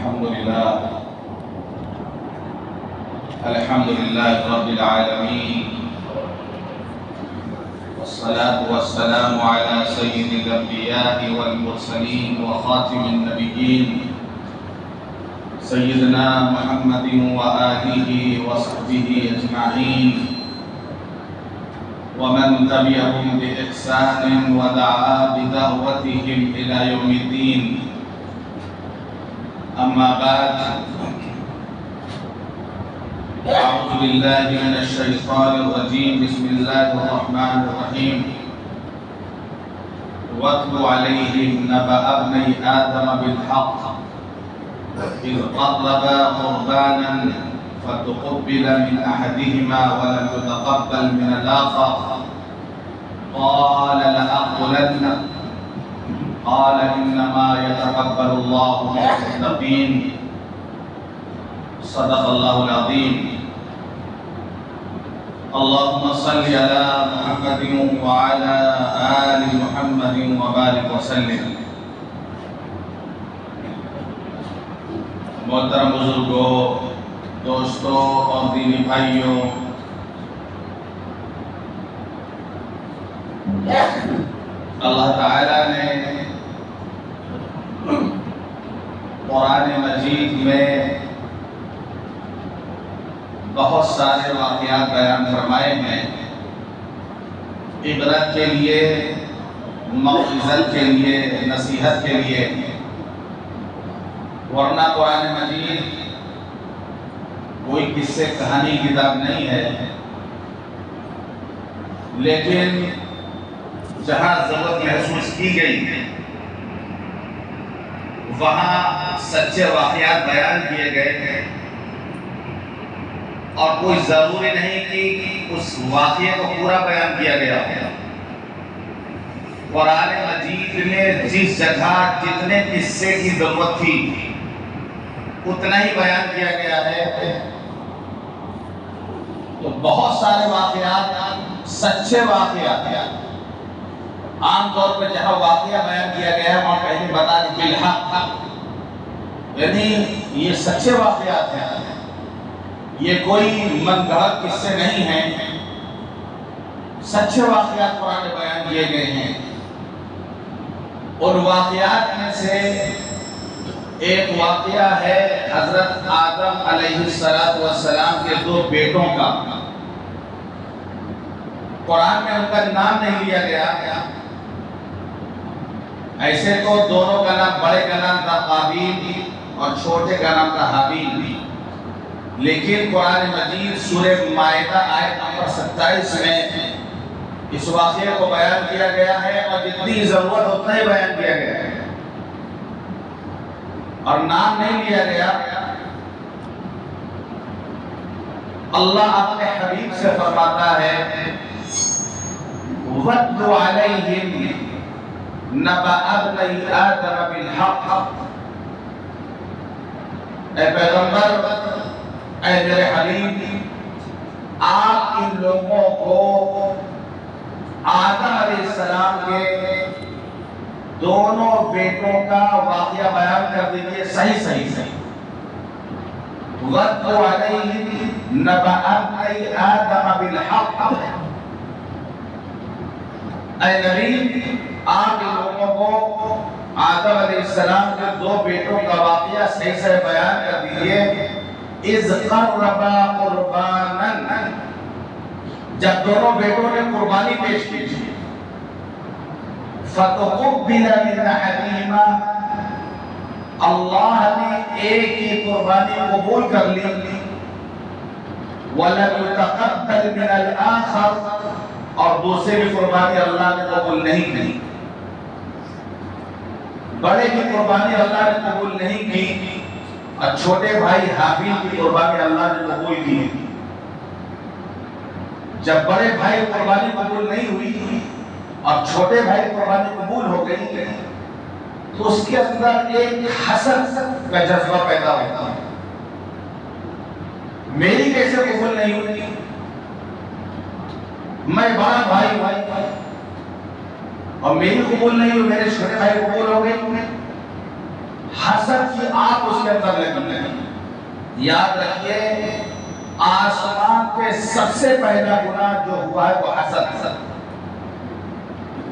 الحمد لله رب العالمين، والصلاة والسلام على سيد الأنبياء والمرسلين وخاتم النبيين سيدنا محمد وآله وصحبه أجمعين، ومن تبعهم بإحسان ودعا بدعوتهم إلى يوم الدين. أما بعد، أعوذ بالله من الشيطان الرجيم. بسم الله الرحمن الرحيم. واتل عليهم نبأ ابني آدم بالحق إذ قربا قربانا فتقبل من أحدهما ولم يتقبل من الآخر قال لأقتلنك قال إنما يتقبل الله من المتقين. صدق الله العظيم. اللهم صل على محمد وعلى آل محمد وبارك وسلم. محترم بزرگوں، دوستوں اور دینی بھائیوں، اللہ تعالیٰ نے قرآن مجید میں بہت سارے واقعات بیان فرمائے ہیں، عبرت کے لیے، موعظت کے لیے، نصیحت کے لیے. ورنہ قرآن مجید کوئی قصے کہانی کتاب نہیں ہے، لیکن جہاں ضرورت محسوس کی گئی وہاں سچے واقعات بیان کیے گئے ہیں، اور کوئی ضروری نہیں کہ اس واقعے کو پورا بیان کیا گیا ہو. قرآن مجید میں جس جگہ جتنے قصے کی ضرورت تھی اتنا ہی بیان کیا گیا ہے. تو بہت سارے واقعات سچے واقعات ہیں. عام طور پر جہاں واقعہ بیان کیا گیا ہے وہاں پہلے بتا دیں بالحق، یعنی یہ سچے واقعات ہیں، یہ کوئی من گھڑت قصے نہیں ہیں، سچے واقعات قرآن میں بیان کیے گئے ہیں. ان واقعات میں سے ایک واقعہ ہے حضرت آدم علیہ السلام کے دو بیٹوں کا. قرآن میں ان کا نام نہیں لیا گیا. ایسے تو دونوں کا نام، بڑے کا نام تھا قابیل اور چھوٹے کا نام تھا حابیل. لیکن قرآن مجید سورہ مائدہ آیت نمبر 27 میں اس واقعے کو بیان کیا گیا ہے، اور جتنی ضرورت اتنا ہی بیان کیا گیا ہے، اور نام نہیں لیا گیا. اللہ اپنے حبیب سے فرماتا ہے وَاتْلُ عَلَيْهِمْ نَبَأَ ابْنَيْ آدَمَ بِالْحَقِّ. اے پیغمبر، اے میرے حبیب، آپ ان لوگوں کو آدم علیہ السلام کے دونوں بیٹوں کا واقعہ بیان کر دیجئے صحیح. وَاتْلُ عَلَيْهِمْ نَبَأَ ابْنَيْ آدَمَ بِالْحَقِّ. اے نبی، آپ ان لوگوں کو آدم علیہ السلام کے دو بیٹوں کا واقعہ صحیح سے بیان کر دیجئے. اِذْ قَرَّبَا قُرْبَانًا، جب دونوں بیٹوں نے قربانی پیش کی، فَتُقُبِّلَ مِنْ أَحَدِهِمَا، اللہ نے ایک کی قربانی قبول کر لی، وَلَمْ يُتَقَبَّلْ مِنَ الْآخَرِ، اور دوسرے کی قربانی اللہ نے قبول نہیں کی. بڑے کی قربانی اللہ نے قبول نہیں کی، اور چھوٹے بھائی حابیل کی قربانی اللہ نے قبول کی. جب بڑے بھائی قربانی قبول نہیں ہوئی اور چھوٹے بھائی قربانی قبول ہو گئی تو اس کے اندر ایک حسد کا جذبہ پیدا ہوتا ہے. میری کیسے قبول نہیں ہوئی؟ میں بڑا بھائی اور میری قبول نہیں ہوئی، میرے چھوٹے بھائی قبول ہو گئے. حسد کی آگ اس کے اندر لگی۔ یاد رکھیے آسمان پہ سب سے پہلا گناہ جو ہوا ہے وہ حسد۔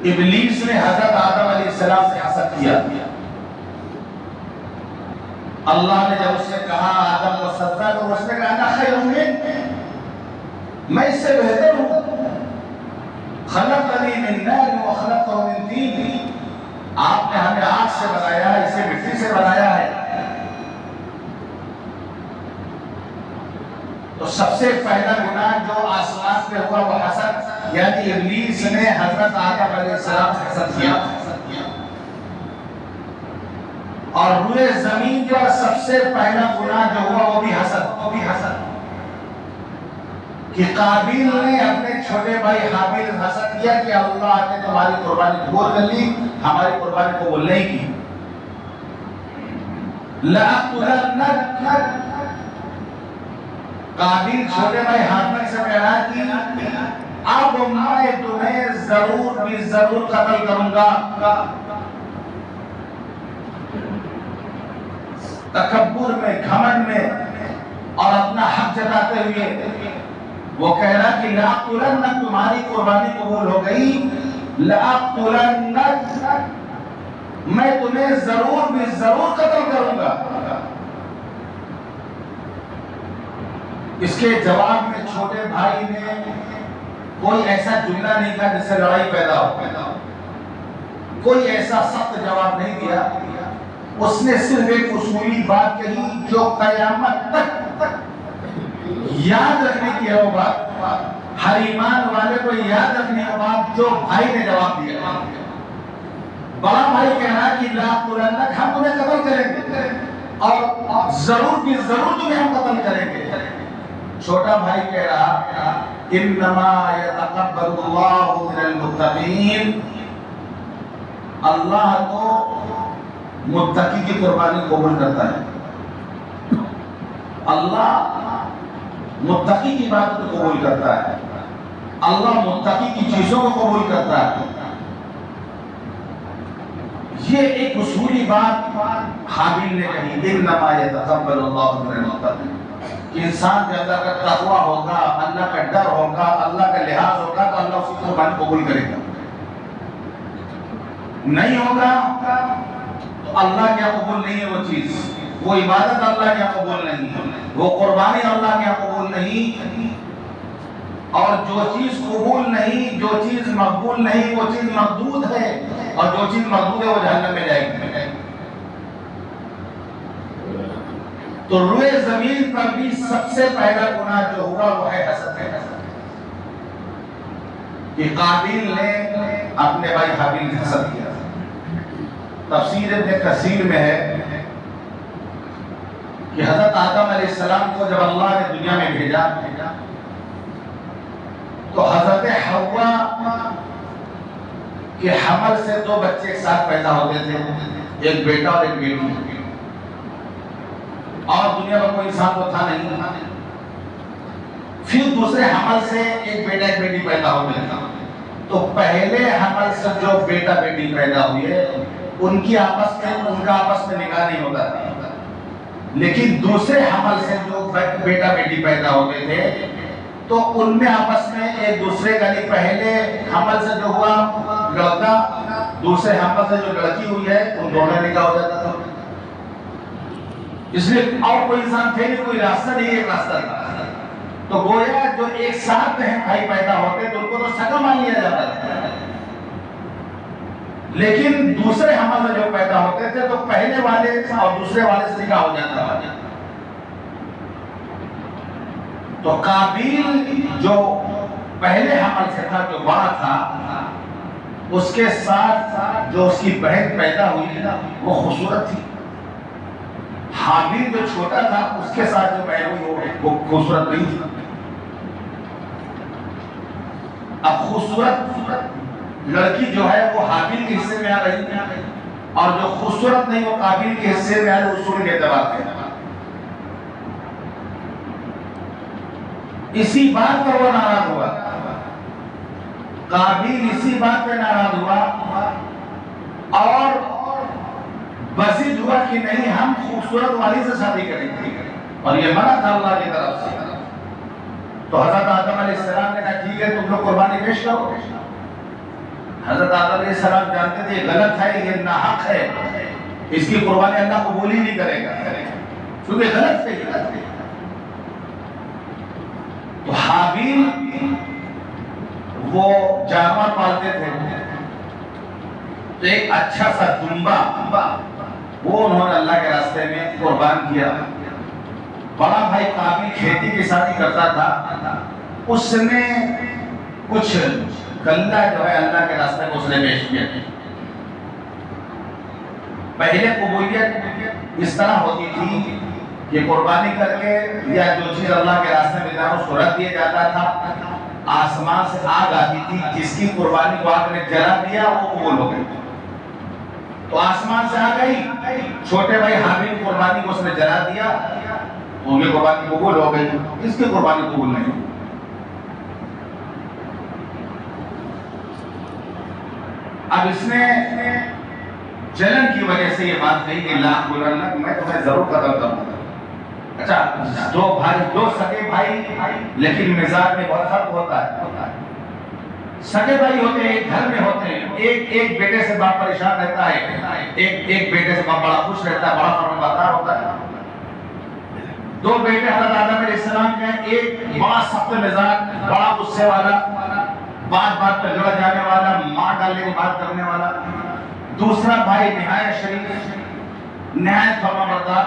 ابلیس نے حضرت آدم علیہ السلام سے حسد کیا۔ اللہ نے جب اس سے کہا آدم کو سجدہ کرو، اس نے کہا انا خیر منہ، میں اس سے بہتر ہوں، خلقتنی من نار وخلقتہ من طین، آپ نے ہمیں آگ سے بنایا ہے، اسے مٹی سے بنایا ہے۔ تو سب سے پہلا گناہ جو آسمان پہ ہوا وہ حسد، یعنی ابلیس نے حضرت آدم علیہ السلام سے حسد کیا۔ اور روئے زمین کا سب سے پہلا گناہ جو ہوا وہ بھی حسد، کہ قابیل نے اپنے چھوٹے بھائی حابیل سے حسد کیا کہ اللہ نے تمہاری قربانی قبول کر لی، ہماری قربانی قبول نہیں کی۔ لَأَقْتُلَنَّكَ، قابیل چھوٹے بھائی حابیل سے کہہ رہا کہ اب میں تمہیں ضرور بھی ضرور قتل کروں گا۔ تکبر میں، گھمنڈ میں اور اپنا حق جتاتے ہوئے وہ کہہ رہا کہ لَأَقْتُلَنَّكَ، تمہاری قربانی قبول ہو گئی، لَأَقْتُلَنَّكَ، میں تمہیں ضرور بھی ضرور قتل کروں گا۔ اس کے جواب میں چھوٹے بھائی نے کوئی ایسا جملہ نہیں کہا جس سے لڑائی پیدا ہو، کوئی ایسا سخت جواب نہیں دیا، اس نے صرف ایک اصولی بات کہی جو قیامت تک یاد رکھنے کی ہے وہ بات، ہر ایمان والے کو یاد رکھنے کی بات جو بھائی نے جواب دیا۔ بڑا بھائی کہہ رہا کہ لَأَقْتُلَنَّكَ، ہم تمہیں قتل کریں گے اور ضرور بھی ضرور تمہیں ہم قتل کریں گے۔ چھوٹا بھائی کہہ رہا اِنَّمَا يَتَقَبَّلُ اللَّهُ مِنَ الْمُتَّقِينَ، اللہ تو متقی کی قربانی قبول کرتا ہے، اللہ متقی کی بات کو قبول کرتا ہے، اللہ متقی کی چیزوں کو قبول کرتا ہے۔ یہ ایک اصولی بات حابیل نے کہی، اِنَّمَا يَتَقَبَّلُ اللَّهُ مِنَ الْمُتَّقِينَ، کہ انسان کے اندر کا تقوی ہوگا، اللہ کا ڈر ہوگا، اللہ کا لحاظ ہوگا تو اللہ اس کی قربانی قبول کرے گا، نہیں ہوگا تو اللہ کیا قبول نہیں ہے وہ چیز، وہ عبادت اللہ کیا قبول نہیں ہے، وہ قربانی اللہ کیا قبول نہیں، اور جو چیز قبول نہیں، جو چیز مقبول نہیں، وہ چیز مردود ہے، اور جو چیز مردود ہے وہ جہنم میں جائے گی۔ تو روئے زمین پر بھی سب سے پہلا گناہ جو ہوا وہ ہے حسد، کہ قابیل نے اپنے بھائی حابیل سے حسد کیا۔ تفسیر ابن کثیر میں ہے کہ حضرت آدم علیہ السلام کو جب اللہ نے دنیا میں بھیجا تو حضرت حوا کے حمل سے دو بچے ایک ساتھ پیدا ہوتے تھے، ایک بیٹا اور ایک بیٹی، اور دنیا میں کوئی انسان تو تھا نہیں۔ پھر دوسرے حمل سے ایک بیٹا ایک بیٹی پیدا ہوتے تھے، تو پہلے حمل سے جو بیٹا بیٹی پیدا ہوئے ان کا آپس میں نکاح نہیں ہوتا تھا، لیکن دوسرے حمل سے جو بیٹا بیٹی پیدا ہوتے تھے تو ان میں آپس میں ایک دوسرے کا نہیں، پہلے حمل سے جو ہوا لڑکا، دوسرے حمل سے جو لڑکی ہوئی ہے ان دونوں میں نکاح ہو جاتا تھا۔ اس لیے اور کوئی انسان تھے نہیں، کوئی راستہ نہیں، ایک راستہ تھا، تو گویا جو ایک ساتھ بہن بھائی پیدا ہوتے تو ان کو تو سگا مان لیا جاتا تھا، لیکن دوسرے حمل میں جو پیدا ہوتے تھے تو پہلے والے اور دوسرے والے سے نکاح ہو جاتا تھا۔ تو قابیل جو پہلے حمل سے تھا، جو بڑا تھا، اس کے ساتھ جو اس کی بہن پیدا ہوئی وہ خوبصورت تھی، حابیل جو چھوٹا تھا اس کے ساتھ جو بہن ہوئی وہ خوبصورت نہیں تھی۔ اب خوبصورت لڑکی جو ہے وہ حابیل کے حصے میں آ رہی ہے، اور جو خوبصورت نہیں وہ قابیل کے حصے میں آ رہی، اصول کے اعتبار سے۔ اسی بات پر وہ ناراض ہوا، قابیل اسی بات پہ ناراض ہوا، اور مزید ہوا کہ نہیں ہم خوبصورت والی سے شادی کریں گے، اور یہ منع تھا اللہ کی طرف سے. تو حضرت آدم علیہ السلام نے کہا ٹھیک ہے تم لوگ قربانی پیش کرو. حضرت آدم علیہ السلام جانتے تھے یہ غلط ہے، یہ ناحق ہے، اس کی قربانی اللہ قبول ہی نہیں کرے گا کیونکہ غلط ہے. تو حابیل وہ جانور پالتے تھے، تو ایک اچھا سا دمبا وہ انہوں نے اللہ کے راستے میں قربان کیا. بڑا بھائی قابیل کھیتی کسانی کرتا تھا، اس نے کچھ غلہ جو ہے اللہ کے راستے میں اس نے پیش کیا. پہلے قبولیت اس طرح ہوتی تھی کہ قربانی کر کے یا جو چیز اللہ کے راستے میں جانا اس کو رکھ دیا جاتا تھا، آسمان سے آگ آتی تھی، جس کی قربانی کو آگ نے جلا دیا وہ قبول ہو گئی. تو آسمان سے آ گئی، چھوٹے بھائی حابیل قربانی کو اس نے جلا دیا، ان کی قربانی قبول ہو گئی، اس کی قربانی قبول نہیں. اب اس نے جلن کی وجہ سے یہ بات کہی کہ لا قرآن میں تمہیں ضرور قتل کروں گا. اچھا دو سگے بھائی لیکن مزاج میں بہت فرق ہوتا ہے. سگے بھائی ہوتے ہیں، ایک گھر میں ہوتے ہیں، ایک بیٹے سے باپ پریشان رہتا ہے، ایک بیٹے سے باپ بڑا خوش رہتا ہے، بڑا فرمانبردار ہوتا ہے. دو بیٹے حضرت آدم علیہ السلام کے ہیں، ایک بڑا سخت مزاج، بڑا غصے والا، بات پر جڑ جانے والا، مار ڈالنے کی بات کرنے والا. دوسرا بھائی نہایت شریف، نہایت فرمانبردار.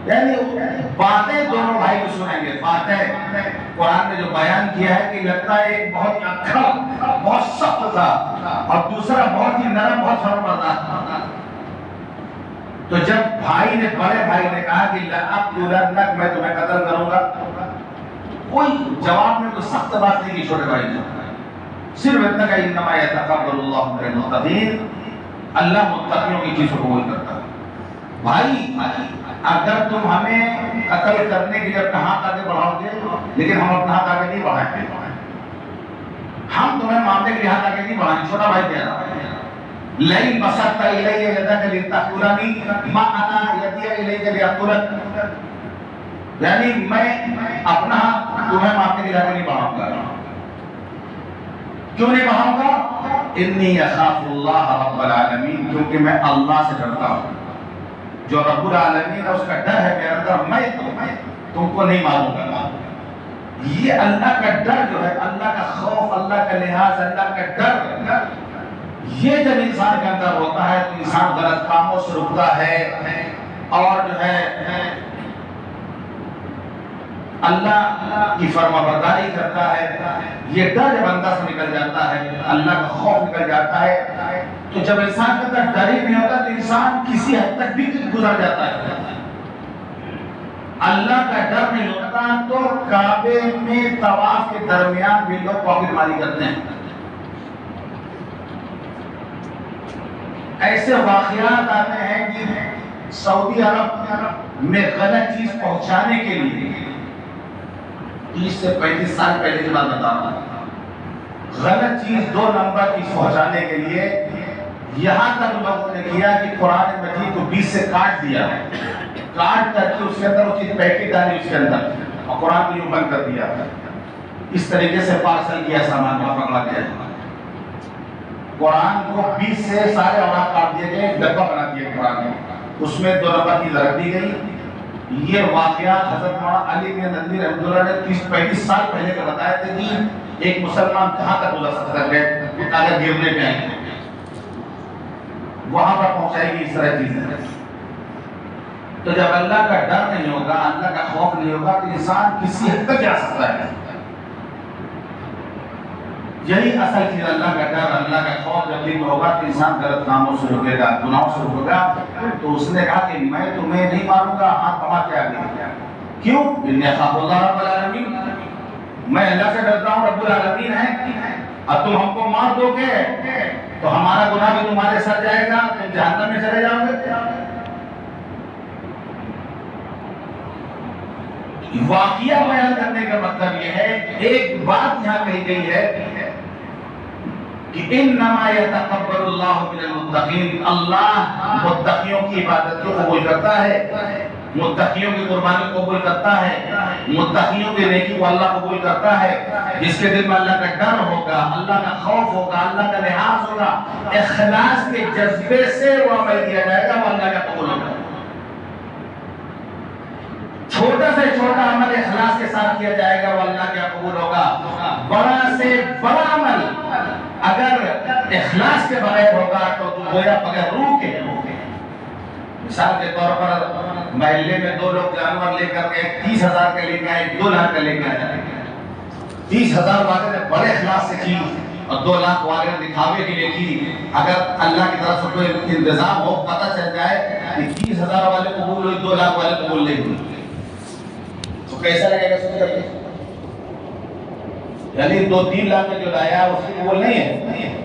یعنی باتیں دونوں بھائی کو سنیں گے. باتیں قرآن نے جو بیان کیا ہے کہ لگتا ہے ایک بہت ہی اکھڑ بہت سخت تھا اور دوسرا بہت ہی نرم بہت فرمانبردار تھا. تو جب بھائی نے بڑے بھائی نے کہا کہ لأقتلنک میں تمہیں قتل کروں گا، کوئی جواب میں کوئی سخت بات نہیں کی چھوٹے بھائی نے، صرف اتنا کہ انما یتقبل اللہ من المتقین، اللہ متقیوں کی چیزوں کو قبول کرتا ہے. بھائی اگر تم ہمیں قتل کرنے کے لیے اپنا ہاتھ آگے بڑھاؤ گے، لیکن ہم اپنا ہاتھ آگے نہیں بڑھائیں گے، ہم تمہیں مارنے کے لیے ہاتھ آگے نہیں بڑھائیں گے. چھوٹا بھائی کہہ رہا ہے لئن بسطت الی یدک لتقتلنی ما انا یدی الیک لأقتلک، یعنی میں اپنا ہاتھ تمہیں مارنے کے لیے آگے نہیں بڑھاؤں گا. کیوں نہیں بڑھاؤں گا؟ انی اخاف اللہ رب العالمین، کیونکہ میں اللہ سے ڈرتا ہوں. جو رب العالمین ہے اس کا ڈر ہے میرے اندر، میں تم کو نہیں ماروں گا. یہ اللہ کا ڈر جو ہے، اللہ کا خوف، اللہ کا لحاظ، اللہ کا ڈر، یہ جب انسان کے اندر ہوتا ہے تو انسان غلط کاموں سے رکتا ہے اور جو ہے اللہ کی فرمانبرداری کرتا ہے. یہ ڈر جب اندر سے نکل جاتا ہے، اللہ کا خوف نکل جاتا ہے، تو جب انسان کے اندر ڈر ہی نہیں ہوتا تو انسان کسی حد تک بھی گزر جاتا ہے. اللہ کا ڈر نہیں ہوتا تو کعبے میں طواف کے درمیان بھی لوگ پاکٹ ماری کرتے ہیں. ایسے واقعات آتے ہیں کہ سعودی عرب میں غلط چیز پہنچانے کے لیے 30 سے 35 سال پہلے کی بات بتا رہا ہوں، غلط چیز 2 نمبر کی پہنچانے کے لیے یہاں تک لوگوں نے کیا کہ قرآن مجید کو 20 سے کاٹ دیا، کاٹ کر کے اس کے اندر اس کی پیکٹ ڈالی اس کے اندر اور قرآن کو یوں بند کر دیا. اس طریقے سے پارسل کیا سامان وہاں پکڑا گیا. قرآن کو 20 سے سارے اوراق کاٹ دیے گئے، ڈبہ بنا دیا قرآن میں، اس میں 2 نمبر کی رکھ دی گئی. یہ واقعہ حضرت مولانا علی بن ندوی رحمۃ اللہ نے 30-35 سال پہلے کا بتایا تھا کہ ایک مسلمان کہاں تک گزر سکتا ہے کہ اگر گرنے پہ آئیں گے وہاں پر پہنچائے گی اس طرح چیزیں. تو جب اللہ کا ڈر نہیں ہوگا، اللہ کا خوف نہیں ہوگا تو انسان کسی حد تک جا سکتا ہے. یہی اصل چیز اللہ کا ڈر، اللہ کا خوف جب دل میں ہوگا تو انسان غلط کاموں سے رکے گا، گناہوں سے رکے گا. تو اس نے کہا کہ میں تمہیں نہیں ماروں گا ہاتھ بڑھا کے آگے. کیوں؟ انی اخاف اللہ رب العالمین، میں اللہ سے ڈرتا ہوں، رب العالمین ہے. اب تم ہم کو مار دو گے تو ہمارا گناہ بھی تمہارے ساتھ جائے گا، تم جہنم میں چلے جاؤ گے. واقعہ بیان کرنے کا مطلب یہ ہے، ایک بات یہاں کہی گئی ہے کہ انما یتقبل اللہ من المتقین، اللہ متقیوں کی عبادت کو قبول کرتا ہے، متقیوں کی قربانی کو قبول کرتا ہے، متقیوں کی نیکی کو اللہ قبول کرتا ہے۔ جس کے دل میں اللہ کا ڈر ہوگا، اللہ کا خوف ہوگا، اللہ کا لحاظ ہوگا، اخلاص کے جذبے سے وہ عمل کیا جائے گا، وہ اللہ کا قبول ہوگا۔ چھوٹا سے چھوٹا عمل اخلاص کے ساتھ کیا جائے گا، وہ اللہ کا قبول ہوگا۔ بڑا سے بڑا عمل اگر اخلاص کے بغیر ہوگا تو گویا بغیر روح کے ہوگا۔ مثال کے طور پر محلے میں دو لوگ جانور لے کر کے 30,000 کا لے کے آئے، 2 لاکھ کا لے کے آئے، 30,000 والے نے بڑے اخلاص سے کی اور 2 لاکھ والے نے دکھاوے کے لیے کی۔ اگر اللہ کی طرف سے کوئی انتظام ہو، پتہ چل جائے کہ 30,000 والے قبول ہوئی، 2 لاکھ والے قبول نہیں ہوئی، تو کیسا لگے گا سن کر کے؟ یعنی 2-3 لاکھ میں جو لایا اس کی قبول نہیں ہے،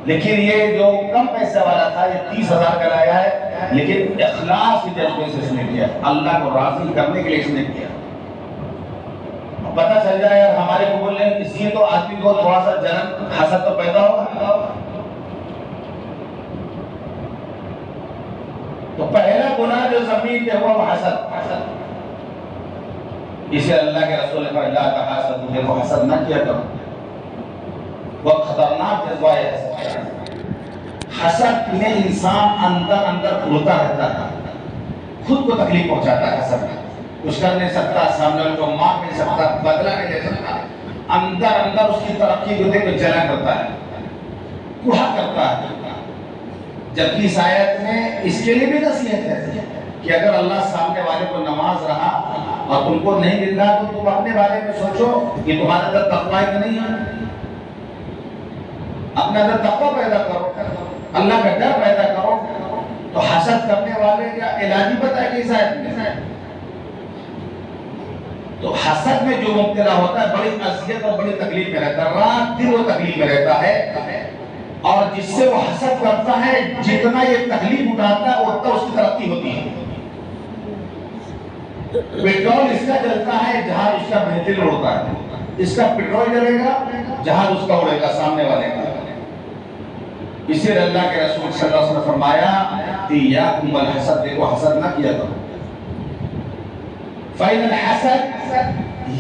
لیکن یہ جو کم پیسے والا تھا یہ 30,000 کا لایا ہے، لیکن اخلاص کے جذبے سے اس نے کیا، اللہ کو راضی کرنے کے لیے اس نے کیا۔ پتہ چل جائے یار ہمارے قبول نہیں، اس لیے تو آدمی کو تھوڑا سا جلن حسد تو پیدا ہوگا۔ تو پہلا گناہ جو زمین پہ ہوا وہ حسد، اسے اللہ کے رسول نے فرمایا لا تحاسدوا، دیکھو حسد نہ کیا کرو، بہت خطرناک جذبہ ہے حسد۔ حسد میں انسان اندر اندر کھلتا رہتا ہے، خود کو تکلیف پہنچاتا ہے حسد میں، کچھ کر نہیں سکتا، سامنے والے کو مار نہیں سکتا، بدلہ نہیں لے سکتا، اندر اندر اس کی ترقی کو دیکھ کے جلا کرتا ہے، کوڑا کرتا ہے۔ جبکہ اس آیت میں اس کے لیے بھی نصیحت ہے کہ اگر اللہ سامنے والے کو نماز رہا اور تم کو نہیں مل رہا تو تم اپنے بارے میں سوچو کہ تمہارے اندر تقوی کہ نہیں ہے، اپنے اندر تقوی پیدا کرو، اللہ کا ڈر پیدا کرو۔ تو حسد کرنے والے کا علاج ہی بتایا کہ اس آیت میں، تو حسد میں جو مبتلا ہوتا ہے بڑی اذیت اور بڑی تکلیف میں رہتا ہے، رات دن وہ تکلیف میں رہتا ہے، اور جس سے وہ حسد کرتا ہے جتنا یہ تکلیف اٹھاتا ہے اتنا اس کی ترقی ہوتی ہے۔ پیٹرول اس کا جلتا ہے جہاز اس کا بہترین اڑتا ہے، اس کا پیٹرول جلے گا جہاز اس کا اڑے گا سامنے والے کا۔ اسی لیے اللہ کے رسول صلی اللہ علیہ وسلم نے فرمایا ایاکم الحسد، دیکھو حسد نہ کیا کرو، فَإِنَّ الْحَسَدَ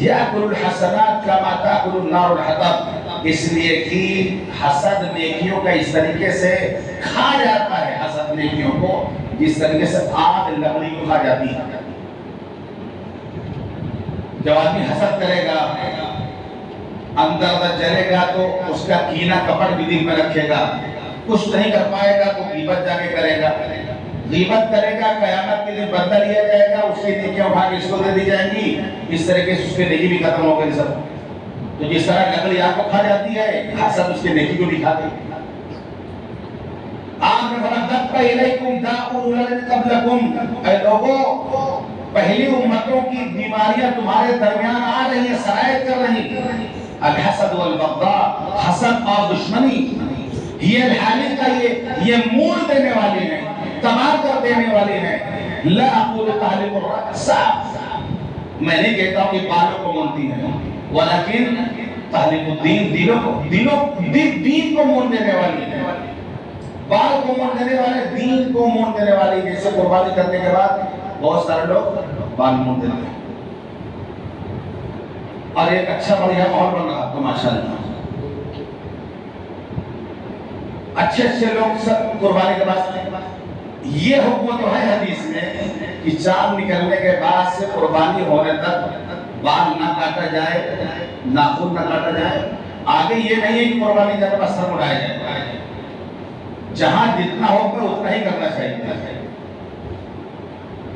يَأْكُلُ الْحَسَنَاتِ كَمَا تَأْكُلُ النَّارُ الْحَطَبَ، اس لیے کہ حسد نیکیوں کا اس طریقے سے کھا جاتا ہے، حسد نیکیوں کو جس طریقے سے آگ لکڑی کو کھا جاتی ہے۔ جب آدمی حسد کرے گا اندر اندر جلے گا تو اس کا کینہ کپٹ بھی دل میں رکھے گا، کچھ نہیں کر پائے گا تو غیبت جا کے کرے گا، غیبت کرے گا قیامت کے لیے بدلہ لیا جائے گا، اس کی نیکیاں اٹھا کے اس کو دے دی جائیں گی، اس طریقے سے اس کے نیکی بھی ختم ہو گئی سب۔ تو جس طرح لکڑی آگ کو کھا جاتی ہے، حسد اس کے نیکی کو بھی کھا دے۔ آپ نے فرمایا دَقَّ إِلَيْكُمْ دَاءُ الَّذِينَ قَبْلَكُمْ، اے لوگوں پہلی امتوں کی بیماریاں تمہارے درمیان آ رہی ہیں، سرایت کر رہی ہیں، الحسد والبغضاء، حسد اور دشمنی، یہ الحالی کا یہ موڑ دینے والی ہیں، تباہ کر دینے والی ہیں۔ لا اقول تحلق الرأس، میں نہیں کہتا ہوں کہ بالوں کو مونتی ہیں، ولیکن تحلق الدین، دین کو موڑ دینے والی ہے، بال کو موڑ دینے والے، دین کو موڑ دینے والی، جیسے قربانی کرنے کے بعد بہت سارے لوگ بال موڑ دیتے ہیں، اور ایک اچھا بڑھیا ماحول بن رہا تو ماشاءاللہ اچھے اچھے لوگ سب قربانی کے بعد۔ یہ حکم تو ہے حدیث میں کہ چاند نکلنے کے بعد سے قربانی ہونے تک بال نہ کاٹا جائے، ناخن نہ کاٹا جائے، آگے یہ نہیں ہے کہ قربانی کرنے کا سر اڑایا جائے، جہاں جتنا ہو پہ اتنا ہی کرنا چاہیے۔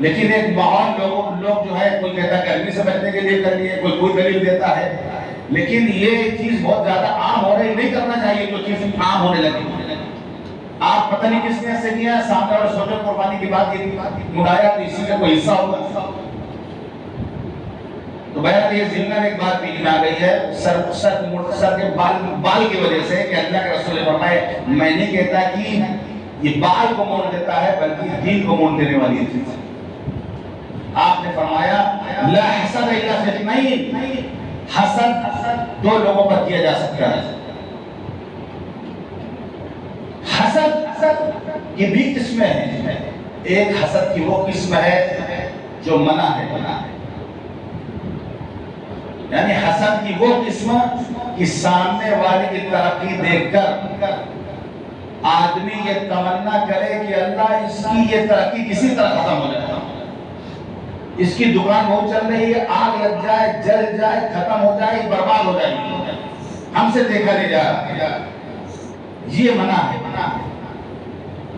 لیکن ایک ماحول لوگ جو ہے کوئی کہتا ہے گرمی سے بچنے کے لیے کر لیے، کوئی دلیل دیتا ہے، لیکن یہ چیز بہت زیادہ عام ہو رہی، نہیں کرنا چاہیے جو چیز عام ہونے لگی۔ آپ پتہ نہیں کس نے ایسے کیا، سامنے اور سوچو قربانی کی بات یہ مڑایا تو اسی کا کوئی حصہ ہوگا۔ تو بہرحال یہ ضمن ایک بات بیچ میں آ گئی ہے سر کے بال کی وجہ سے کہ اللہ کے رسول نے فرمایا میں نہیں کہتا کہ یہ بال کو موڑ دیتا ہے بلکہ دین کو موڑ دینے والی چیز ہے۔ آپ نے فرمایا لا حسد الا فی اثنین، حسد 2 لوگوں پر کیا جا سکتا ہے، حسد کی بھی قسمیں ہیں. ایک حسد کی وہ قسم ہے جو منع ہے، یعنی حسد کی وہ قسم کہ سامنے والے کی ترقی دیکھ کر آدمی یہ تمنا کرے کہ اللہ اس کی یہ ترقی کسی طرح ختم ہو جائے، اس کی دکان بہت چل رہی ہے، آگ لگ جائے، جل جائے، ختم ہو جائے، برباد ہو جائے، ہم سے دیکھا نہیں جا رہا. یہ منع ہے.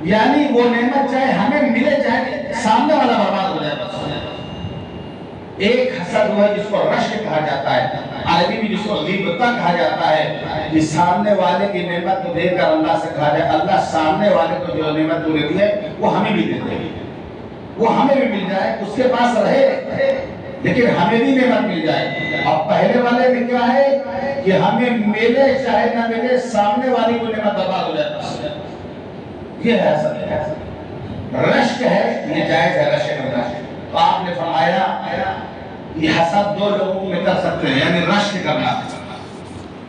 یعنی وہ نعمت چاہے ہمیں ملے چاہے سامنے والا برباد ہو جائے بس. ایک حسد ہوا جس کو رشک کہا جاتا ہے، عربی میں جس کو غیبتہ کہا جاتا ہے، کہ سامنے والے کی نعمت کو دیکھ کر اللہ سے کہا جائے اللہ سامنے والے کو جو نعمت تو دی ہے وہ ہمیں بھی دے دے، وہ ہمیں بھی مل جائے، اس کے پاس رہے لیکن ہمیں بھی نعمت مل جائے. اور پہلے والے میں کیا ہے کہ ہمیں ملے چاہے نہ ملے سامنے والی کو نعمت برباد ہو جائے. یہ ہے حسد ہے. رشک ہے، یہ جائز ہے رشک کرنا. تو آپ نے فرمایا یہ حسد دو لوگوں میں کر سکتے ہیں، یعنی رشک کرنا.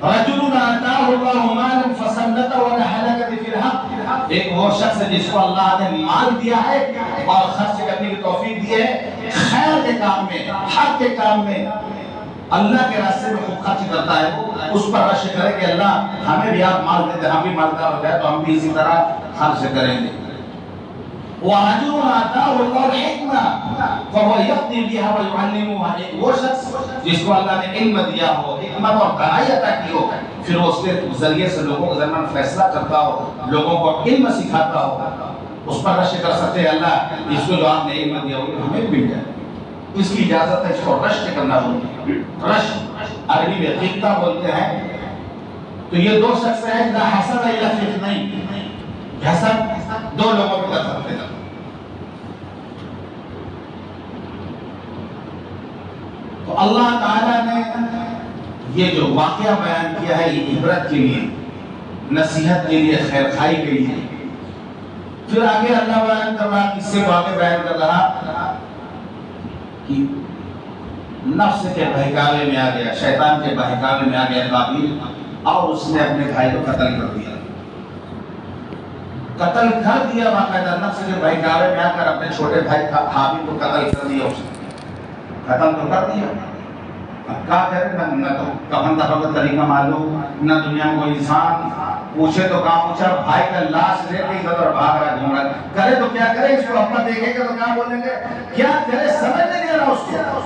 رجل آتاه الله مالا فسلطه على هلاكة في الحق، ایک وہ شخص ہے جس کو اللہ نے مال دیا ہے اور خرچ کرنے کی توفیق دی ہے خیر کے کام میں، حق کے کام میں، اللہ کے راستے میں خوب خرچ کرتا ہے. وہ اس پر رشک کرے کہ اللہ ہمیں بھی آپ مال دیتے، ہم بھی مالدار ہو جائے تو ہم بھی اسی طرح خرچ کریں گے. وَرَجُلٌ آتَاهُ اللَّهُ الْحِكْمَةَ فَهُوَ يَقْضِي بِهَا وَيُعَلِّمُهَا، وہ شخص جس کو اللہ نے علم دیا ہو، حکمت اور دانائی عطا کی ہو، پھر وہ اس کے ذریعے سے لوگوں کے درمیان فیصلہ کرتا ہو، لوگوں کو علم سکھاتا ہو، اس پر رشک کر سکتے ہیں اللہ اس کو جو آپ نے علم دیا ہو ہمیں مل جائے. اس کی اجازت ہے، اس کو رشک کرنا ہوگی. رشک عربی میں غیبتہ بولتے ہیں. تو یہ دو شخص ہیں، لا حسد الا فی اثنین، حسد دو لوگوں پہ کر سکتے ہیں. تو اللہ تعالیٰ نے یہ جو واقعہ بیان کیا ہے یہ عبرت کے لیے، نصیحت کے لیے، خیر خائی کے لیے. پھر آگے اللہ بیان کر رہا، کس سے واقعہ بیان کر رہا کہ نفس کے بہکاوے میں آ گیا، شیطان کے بہکاوے میں آ گیا قابیل، اور اس نے اپنے بھائی کو قتل کر دیا. قتل کر دیا باقاعدہ، نفس کے بہکاوے میں آ کر اپنے چھوٹے بھائی حابیل کو قتل کر دیا. اس نے قتل تو کر دیا، اب کیا کرے؟ نہ تو کفن دفن کا طریقہ معلوم، نہ دنیا میں کوئی انسان پوچھے تو کہاں پوچھا، بھائی کا لاش لے کے ادھر بھاگ رہا گھوم رہا. کرے تو کیا کرے؟ اس کو اپنا دیکھے گا تو کہاں بولیں گے؟ کیا کرے سمجھ نہیں آ رہا اس کو.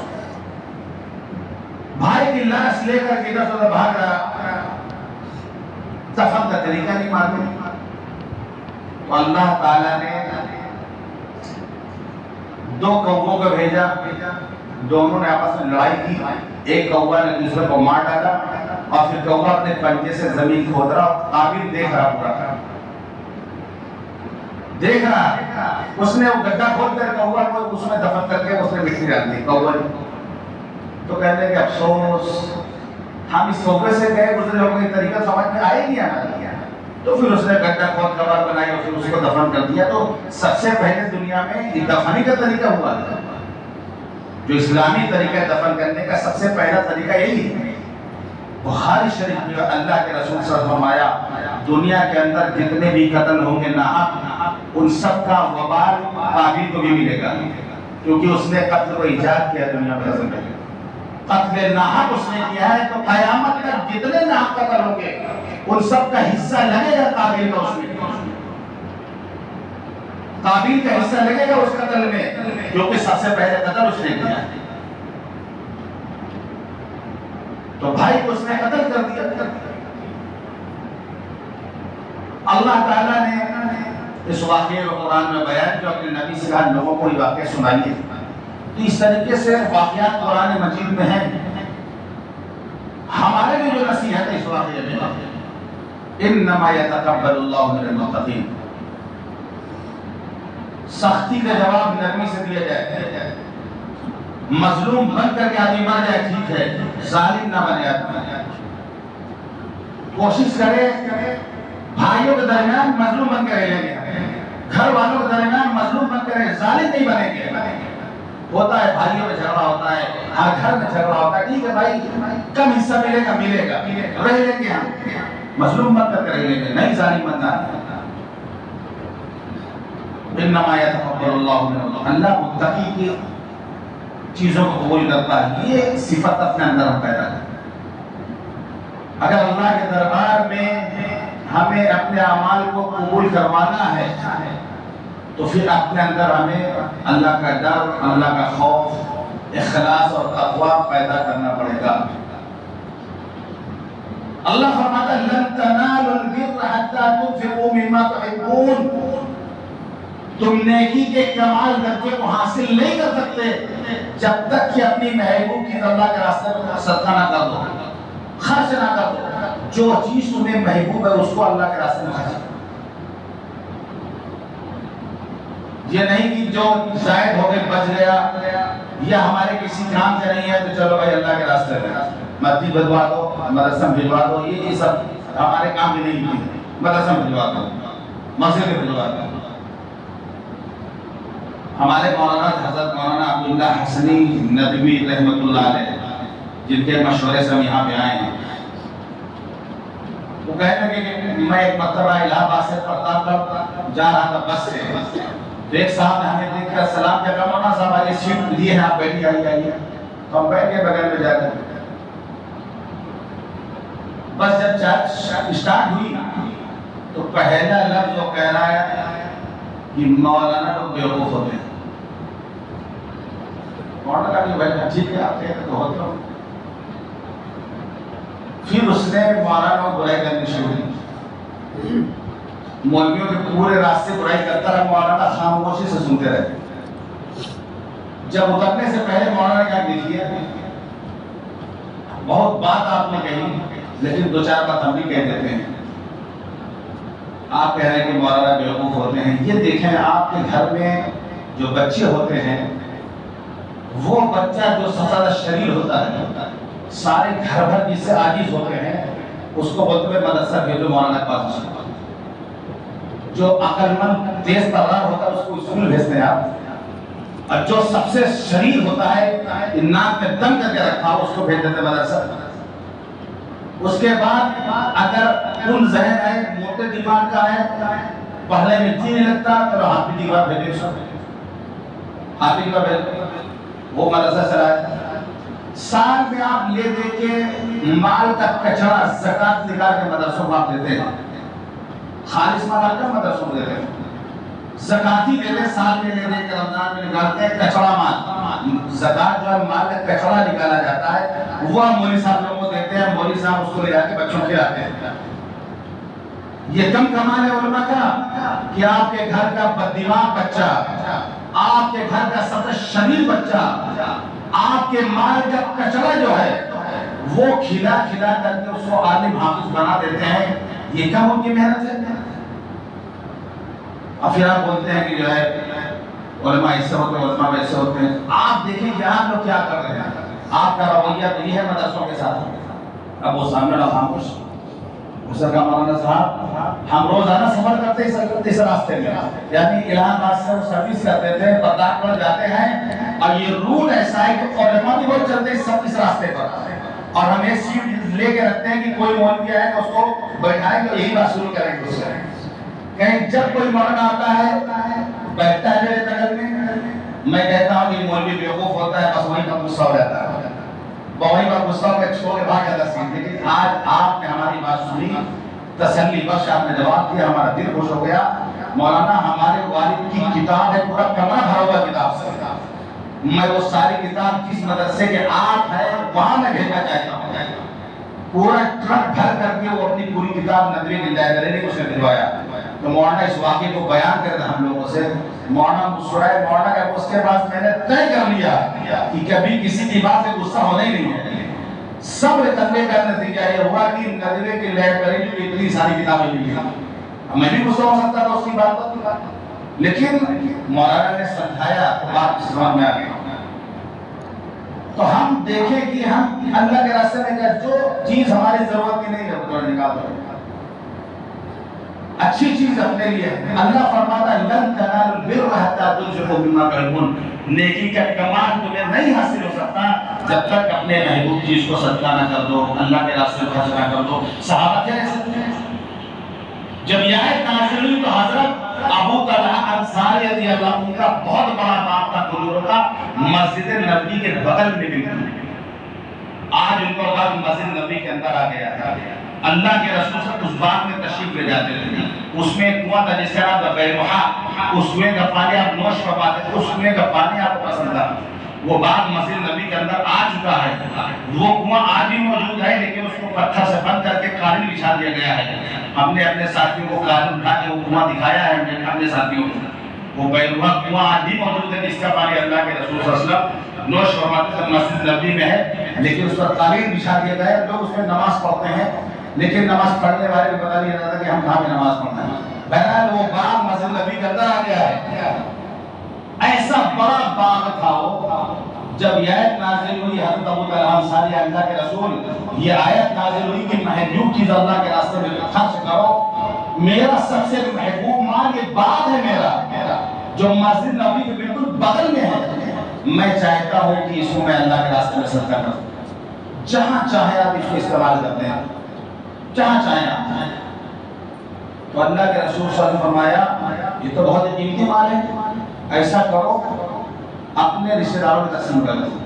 بھائی کی لاش لے کر ادھر سے ادھر بھاگ رہا، دفن کا طریقہ نہیں معلوم. تو اللہ تعالیٰ نے دو کووں کو بھیجا، دونوں نے آپس میں لڑائی کی. ایک کوا نے دوسرے کو مار ڈالا اور پھر کوا اپنے پنجے سے زمین کھود رہا. قابیل دیکھ رہا، پورا دیکھ رہا. اس نے وہ گڈھا کھود کر کوا کو اس میں دفن کر کے اس نے مٹی ڈال دی. کوا نے تو کہنے کہ افسوس ہم اس صوبے سے گئے گزرے ہو گئے، طریقہ سمجھ میں آئے نہیں آنا. تو پھر اس نے گڈھا کھود قبر بنائی اور پھر اس کو دفن کر دیا. تو سب سے پہلے دنیا میں دفنی کا طریقہ ہوا تھا، جو اسلامی طریقہ دفن کرنے کا سب سے پہلا طریقہ یہی ہے. بخاری شریف میں اللہ کے رسول صلی اللہ علیہ وسلم فرمایا دنیا کے اندر جتنے بھی قتل ہوں گے ناحق، ان سب کا وبال قابیل کو بھی ملے گا، کیونکہ اس نے قتل کو ایجاد کیا دنیا میں. قتل ناحق اس نے کیا ہے، تو قیامت تک جتنے ناحق قتل ہوں گے ان سب کا حصہ لگے گا قابیل کا. اس میں قابیل کا حصہ لگے گا اس قتل میں، کیونکہ سب سے پہلے قتل اس نے کیا. تو بھائی کو اس نے قتل کر دیا. اللہ تعالیٰ نے اس واقعے کو قرآن میں بیان کیا، اپنے نبی سے کہا لوگوں کو یہ واقعہ سنائیے. تو اس طریقے سے واقعات قرآن مجید میں ہیں. ہمارے لیے جو نصیحت ہے اس واقعے میں، انما یتقبل اللہ من المتقین، سختی کا جواب نرمی سے دیا جائے. مظلوم بن کر کے آدمی مر جائے ٹھیک ہے، ظالم نہ بنے آدمی. کوشش کرے بھائیوں کے درمیان مظلوم بن کر رہیں گے، گھر والوں کے درمیان مظلوم بن کر ظالم نہیں بنیں گے. ہوتا ہے بھائیوں میں جھگڑا ہوتا ہے، ہر گھر میں جھگڑا ہوتا ہے، ٹھیک ہے بھائی کم حصہ ملے گا رہ لیں گے، ہم مظلوم بن کر رہ لیں گے، نہیں ظالم بننا. انما یتقبل اللہ من المتقین، اللہ متقی کی چیزوں کو قبول کرتا ہے. یہ صفت اپنے اندر ہم پیدا کریں. اگر اللہ کے دربار میں ہمیں اپنے اعمال کو قبول کروانا ہے تو پھر اپنے اندر ہمیں اللہ کا ڈر، اللہ کا خوف، اخلاص اور تقوی پیدا کرنا پڑے گا. اللہ فرماتا ہے لن تنالوا البر حتى تنفقوا مما تحبون، تم نیکی کے کمال درجے کو حاصل نہیں کر سکتے جب تک کہ اپنی محبوب کی اللہ کے راستے میں صدقہ نہ کر دو، خرچ نہ کر دو. جو چیز تمہیں محبوب ہے اس کو اللہ کے راستے میں خرچ کرو. یہ نہیں کہ جو زائد ہو کے بچ گیا یا ہمارے کسی کام سے نہیں ہے تو چلو بھائی اللہ کے راستے میں مسجد بھجوا دو، مدرسہ بھجوا دو، یہ سب ہمارے کام بھی نہیں ہے. مدرسہ بھجوا دو، مسجد بھجوا دو. ہمارے مولانا حضرت مولانا عبداللہ حسنی ندوی رحمۃ اللہ علیہ، جن کے مشورے سے ہم یہاں پہ آئے ہیں، وہ کہنے لگے کہ میں ایک مرتبہ الہ آباد سے پرتاپ جا رہا تھا بس سے، تو ایک صاحب نے ہمیں دیکھ کر سلام کیا، کہا مولانا صاحب آئیے سیٹ دی ہے آپ بیٹھی آئیے. تو ہم بیٹھ کے بغل میں جا کر بس جب اسٹارٹ ہوئی تو پہلا لفظ وہ کہہ رہا ہے کہ مولانا لوگ بیوقوف ہوتے ہیں. مولانا کہا کہ بھائی ٹھیک ہے آپ کہتے تو ہوتے ہو. پھر اس نے مولانا کو برائی کرنی شروع کی. مولویوں کے پورے راستے برائی کرتا رہا، مولانا خاموشی سے سنتے رہے. جب اترنے سے پہلے مولانا کیا دیکھیے بہت بات آپ نے کہی لیکن دو چار بات ہم بھی کہہ دیتے ہیں. آپ کہہ رہے ہیں کہ مولانا بیوقوف ہوتے ہیں. یہ دیکھیں آپ کے گھر میں جو بچے ہوتے ہیں وہ بچہ جو سب سے زیادہ شریر ہوتا ہے سارے گھر بھر جس سے عاجز ہوتے ہیں اس کو بولتے ہوئے مدرسہ بھیجو مولانا کے پاس. جو عقل مند تیز ترار ہوتا ہے اس کو اسکول بھیجتے ہیں آپ، اور جو سب سے شریر ہوتا ہے ناک میں دم کر کے رکھا ہو اس کو بھیج دیتے مدرسہ. اس کے بعد اگر کل ذہن ہے، موٹے دماغ کا ہے، پہلے میں جی نہیں لگتا تو حافظ کی بات بھیجے، حافظ کی بات بھیجے وہ مدرسہ چلائے. سال میں آپ لے دے کے مال کا کچرا زکات نکال کے مدرسوں کو آپ دیتے ہیں. خالص مال آپ کا مدرسوں کو دیتے ہیں، زکاتی دیتے ہیں. سال میں لے دے کے رمضان میں نکالتے ہیں کچرا مال. زکات جو ہے مال کا کچرا نکالا جاتا ہے وہ مولوی صاحب لوگوں کو دیتے ہیں. مولوی صاحب اس کو لے جا کے بچوں کو کھلاتے ہیں. یہ کم کمال ہے علماء کا کہ آپ کے گھر کا بددماغ بچہ، آپ کے گھر کا سب سے شریر بچہ آپ کے مال کا کچرا جو ہے وہ کھلا کھلا کر کے اس کو عالم حافظ بنا دیتے ہیں. یہ کم ان کی محنت ہے. اور پھر آپ بولتے ہیں کہ جو ہے علماء ایسے ہوتے ہیں، علماء ویسے ہوتے ہیں. آپ دیکھیں کہ آپ لوگ کیا کر رہے ہیں. آپ کا رویہ تو یہ ہے مدرسوں کے ساتھ. اب وہ سامنے والا خاموش. اس کا مولانا صاحب ہم روزانہ سفر کرتے اس راستے میں، یعنی الہ آباد سے سروس کرتے تھے، پرتاپ گڑھ جاتے ہیں، اور یہ رول ایسا ہے کہ علماء بھی بہت چلتے ہیں سب اس راستے پر. اور ہم یہ سیٹ لے کے رکھتے ہیں کہ کوئی مولوی آئے گا اس کو بیٹھائیں گے، یہی بات شروع کریں گے. اس سے کہیں جب کوئی مولانا آتا ہے بیٹھتا ہے میرے بغل میں کہتا ہوں کہ مولوی بیوقوف ہوتا ہے، بس وہیں پر غصہ ہو جاتا ہے، وہیں پر غصہ ہو کے چھوڑ کے بھاگ جاتا ہے. لیکن آج آپ نے ہماری بات سنی، تسلی بخش آپ نے جواب دیا، ہمارا دل خوش ہو گیا. مولانا ہمارے والد کی کتاب ہے، پورا کمرہ بھرا ہوا کتاب سے. میں وہ ساری کتاب جس مدرسے کے آپ ہیں وہاں میں بھیجنا چاہتا ہوں. پورا ٹرک بھر کر کے وہ اپنی پوری کتاب ندوی کی لائبریری کو اس نے بھجوایا. تو مولانا اس واقعے کو بیان کرتے ہم لوگوں سے. مولانا مسکرائے. مولانا کہ اس کے بعد میں نے طے کر لیا کہ کبھی کسی کی بات سے غصہ ہونا ہی نہیں ہے. صبر کرنے کا نتیجہ یہ ہوا کہ ندوی کی لائبریری میں اتنی ساری کتابیں ملی. میں بھی غصہ ہو سکتا تھا اس کی بات پر، لیکن مولانا نے سمجھایا تو بات سمجھ میں آ گئی. تو ہم دیکھیں کہ ہم اللہ کے راستے میں جو چیز ہماری ضرورت کی نہیں ہے وہ نکال دو. اچھی چیز اپنے لیے. اللہ فرماتا ہے لن تنالوا البر حتى تنفقوا مما تحبون. نیکی کا کمال تمہیں نہیں حاصل ہو سکتا جب تک اپنے محبوب چیز کو صدقہ نہ کر دو، اللہ کے راستے میں خرچ نہ کر دو. صحابہ کیا ایسے تھے؟ جب یہ آیت نازل ہوئی تو حضرت ابو طلحہ انصاری رضی اللہ عنہ کا بہت بڑا باغ تھا کھجوروں کا، مسجد نبوی کے بغل میں بالکل۔ آج ان کو باغ مسجد نبوی کے اندر آ گیا تھا۔ اللہ کے رسول صلی اللہ علیہ وسلم اس باغ میں تشریف لے جاتے تھے، اس میں ایک کنواں تھا جسے آپ بیروحا، اس کنویں کا پانی آپ نوش فرماتے تھے، اس کنویں کا پانی آپ کو پسند تھا۔ وہ باغ مسجد نبی کے اندر آ چکا ہے، وہ کنواں آج بھی موجود ہے، لیکن اس کو پتھر سے بند کر کے قالین بچھا دیا گیا ہے۔ ہم نے اپنے ساتھیوں کو قالین اٹھا کے وہ کنواں دکھایا ہے اپنے ساتھیوں کو۔ وہ بیروحا کنواں آج بھی موجود ہے، جس کا پانی اللہ کے رسول صلی اللہ علیہ وسلم نوش فرماتے تھے، مسجد نبی میں ہے، لیکن اس پر قالین بچھا دیا گیا ہے۔ لوگ اس میں نماز پڑھتے ہیں، لیکن نماز پڑھنے والے کو پتہ نہیں رہتا کہ ہم کہاں پہ نماز پڑھنا ہے۔ بہرحال وہ باغ مسجد نبی کے اندر آ گیا ہے۔ ایسا بڑا باغ تھا وہ، جب یہ آیت نازل ہوئی حضرت ابو طلحہ انصاری اللہ کے رسول، یہ آیت نازل ہوئی کہ محبوب چیز اللہ کے راستے میں خرچ کرو، میرا سب سے محبوب مال یہ باغ ہے میرا، جو مسجد نبی کے بالکل بغل میں ہے، میں چاہتا ہوں کہ اس کو میں اللہ کے راستے میں صدقہ کروں۔ جہاں چاہے آپ اس کو استعمال کرتے ہیں، جہاں چاہیں آپ۔ تو اللہ کے رسول صلی اللہ علیہ وسلم فرمایا یہ تو بہت قیمتی مال ہے، ایسا کرو اپنے رشتہ داروں میں تقسیم کر دو،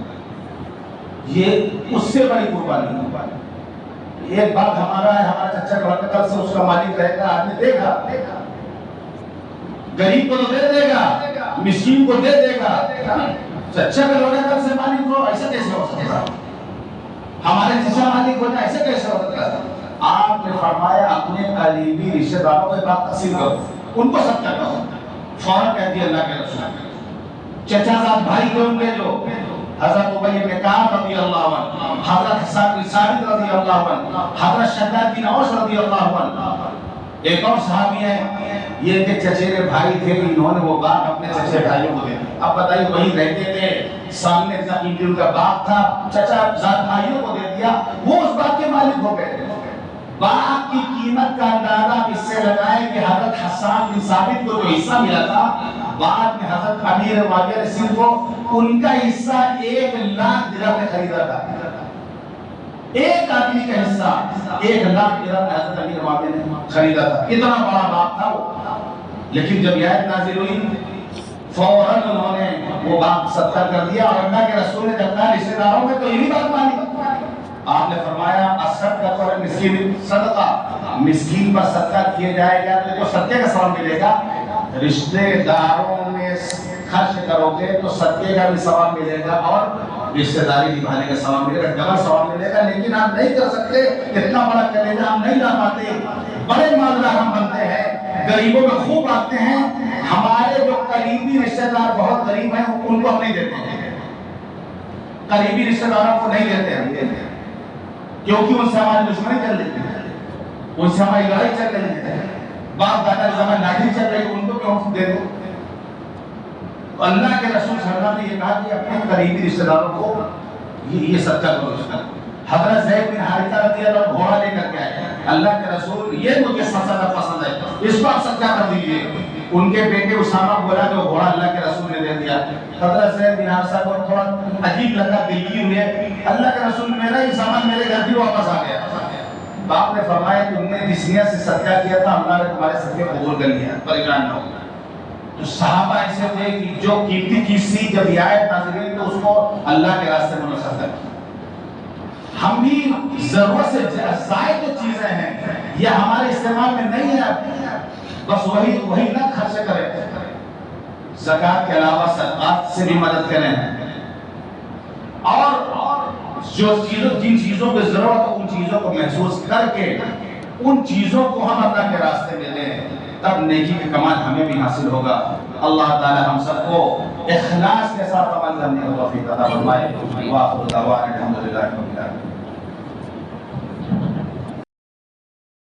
یہ اس سے بڑی قربانی ہے۔ ایک بات ہمارا ہے، ہمارا چچا کا کل سے اس کا مالک رہے گا، آدمی دے گا، غریب کو تو دے گا، مسکین کو دے گا، چچا کا لوگ کل سے مالک ہو، ایسا کیسے ہو سکتا ہے؟ ہمارے چچا مالک ہو جائے ایسا کیسے ہو سکتا ہے؟ آپ نے فرمایا اپنے قریبی رشتہ داروں کے بات تقسیم کرو، ان کو صدقہ کرو۔ فوراً کہتی ہے اللہ کے رسول، چچا صاحب بھائی تھے ان کے جو حضرت ابی بن کعب رضی اللہ عنہ، حضرت حسان بن ثابت رضی اللہ عنہ، حضرت شداد بن اوس رضی اللہ عنہ، ایک اور صحابی ہیں، یہ کہ چچیرے بھائی تھے، انہوں نے وہ باغ اپنے چچے بھائیوں کو دے دیا۔ اب بتائیے وہی رہتے تھے، سامنے اتنا قیمتی ان کا باغ تھا، چچا ذات بھائیوں کو دے دیا، وہ اس باغ کے مالک ہو گئے۔ باغ کی قیمت کا اندازہ آپ اس سے لگائیں کہ حضرت حسان بن ثابت کو جو حصہ ملا تھا، بعد میں حضرت امیر معاویہ رسول کو ان کا حصہ 1,00,000 درہم میں خریدا تھا۔ ایک آدمی کا حصہ 1,00,000 درہم میں حضرت امیر معاویہ نے خریدا تھا، اتنا بڑا باغ تھا وہ۔ لیکن جب یہ آیت نازل ہوئی فوراً انہوں نے وہ باغ صدقہ کر دیا، اور اللہ کے رسول نے جب کہا رشتہ داروں میں تو یہی بات مانی، آپ نے فرمایا الصدقۃ علی المسکین صدقہ، مسکین پر صدقہ کیا جائے گا تو صدقے کا ثواب ملے گا، رشتہ داروں میں خرچ کرو گے تو صدقے کا بھی ثواب ملے گا اور رشتہ داری نبھانے کا ثواب ملے گا، ڈبل ثواب ملے گا۔ لیکن ہم نہیں کر سکتے، اتنا بڑا کلیجہ ہم نہیں لا پاتے، بڑے مالدار ہم بنتے ہیں، غریبوں میں خوب آتے ہیں، ہمارے جو قریبی رشتہ دار بہت غریب ہیں ان کو ہم نہیں دیتے ہیں، قریبی رشتہ داروں کو نہیں دیتے ہیں، کیونکہ ان سے ہماری دشمنی چل رہی ہے، ان سے ہماری لڑائی چل رہی ہے، باپ دادا زمان لاٹھی چل رہی ہے، ان کو کیوں دے دو؟ تو اللہ کے رسول صلی اللہ علیہ وسلم نے یہ کہا کہ اپنے قریبی رشتہ داروں کو یہ صدقہ کرو۔ حضرت زید بن حارثہ رضی اللہ عنہ گھوڑا لے کر کے آئے، اللہ کے رسول یہ مجھے سب سے زیادہ پسند ہے، اس کو آپ صدقہ کر دیجیے۔ ان کے بیٹے اسامہ بولا کہ وہ گھوڑا اللہ کے رسول نے دے دیا۔ حضرت زید بن حارثہ کو تھوڑا عجیب لگا، دلگیر ہوئے، اللہ کے رسول میرا ہی سامان میرے گھر بھی واپس آ گیا۔ باپ نے فرمایا کہ تم نے جس نیت سے صدقہ کیا تھا اللہ نے تمہارے صدقے قبول کر لیا، پریشان نہ ہو۔ تو صحابہ ایسے تھے کہ جو قیمتی چیز تھی جب یہ آیت نازل ہوئی تو اس کو اللہ کے راستے میں صدقہ کیا۔ ہم بھی ضرورت سے زائد جو چیزیں ہیں یہ ہمارے استعمال میں نہیں ہے، بس وہی نہ خرچ کریں، زکوٰۃ کے علاوہ صدقات سے بھی مدد کریں، اور جن چیزوں کی ضرورت ہے ان چیزوں کو محسوس کر کے ان چیزوں کو ہم اللہ کے راستے میں دیں، تب نیکی کا کمال ہمیں بھی حاصل ہوگا۔ اللہ تعالی ہم سب کو اخلاص کے ساتھ عمل کرنے کا توفیق عطا فرمائے۔ وآخر دعوانا الحمدللہ رب العالمین۔